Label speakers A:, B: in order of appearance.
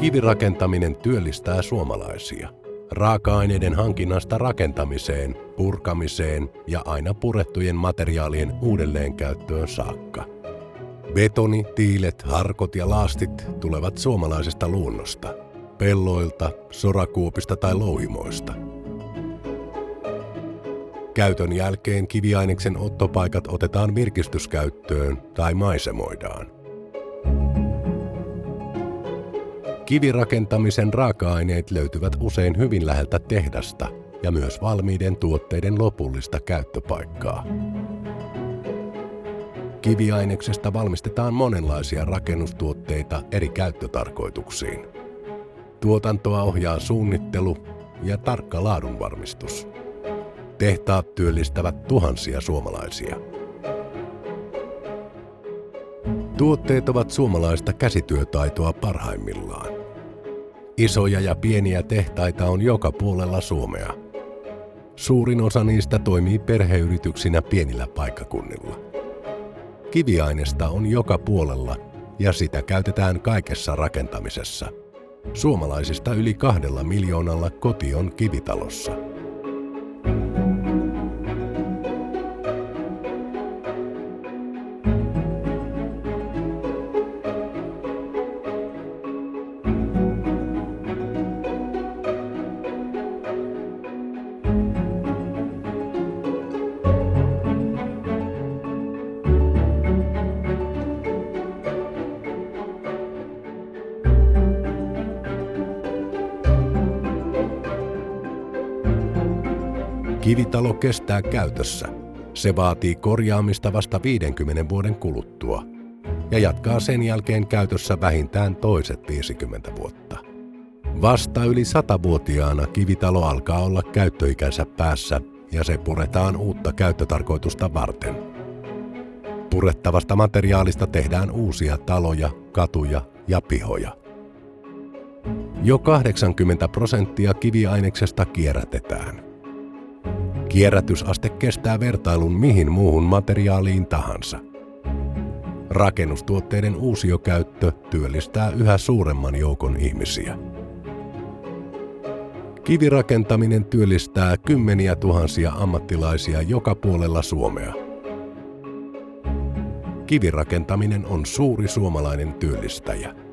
A: Kivirakentaminen työllistää suomalaisia. Raaka-aineiden hankinnasta rakentamiseen, purkamiseen ja aina purettujen materiaalien uudelleenkäyttöön saakka. Betoni, tiilet, harkot ja laastit tulevat suomalaisesta luonnosta, pelloilta, sorakuopista tai louhimoista. Käytön jälkeen kiviaineksen ottopaikat otetaan virkistyskäyttöön tai maisemoidaan. Kivirakentamisen raaka-aineet löytyvät usein hyvin läheltä tehdasta ja myös valmiiden tuotteiden lopullista käyttöpaikkaa. Kiviaineksesta valmistetaan monenlaisia rakennustuotteita eri käyttötarkoituksiin. Tuotantoa ohjaa suunnittelu ja tarkka laadunvarmistus. Tehtaat työllistävät tuhansia suomalaisia. Tuotteet ovat suomalaista käsityötaitoa parhaimmillaan. Isoja ja pieniä tehtaita on joka puolella Suomea. Suurin osa niistä toimii perheyrityksinä pienillä paikkakunnilla. Kiviainesta on joka puolella ja sitä käytetään kaikessa rakentamisessa. Suomalaisista yli 2 miljoonalla koti on kivitalossa. Kivitalo kestää käytössä. Se vaatii korjaamista vasta 50 vuoden kuluttua ja jatkaa sen jälkeen käytössä vähintään toiset 50 vuotta. Vasta yli 100-vuotiaana kivitalo alkaa olla käyttöikänsä päässä ja se puretaan uutta käyttötarkoitusta varten. Purettavasta materiaalista tehdään uusia taloja, katuja ja pihoja. Jo 80% kiviaineksesta kierrätetään. Kierrätysaste kestää vertailun mihin muuhun materiaaliin tahansa. Rakennustuotteiden uusiokäyttö työllistää yhä suuremman joukon ihmisiä. Kivirakentaminen työllistää kymmeniä tuhansia ammattilaisia joka puolella Suomea. Kivirakentaminen on suuri suomalainen työllistäjä.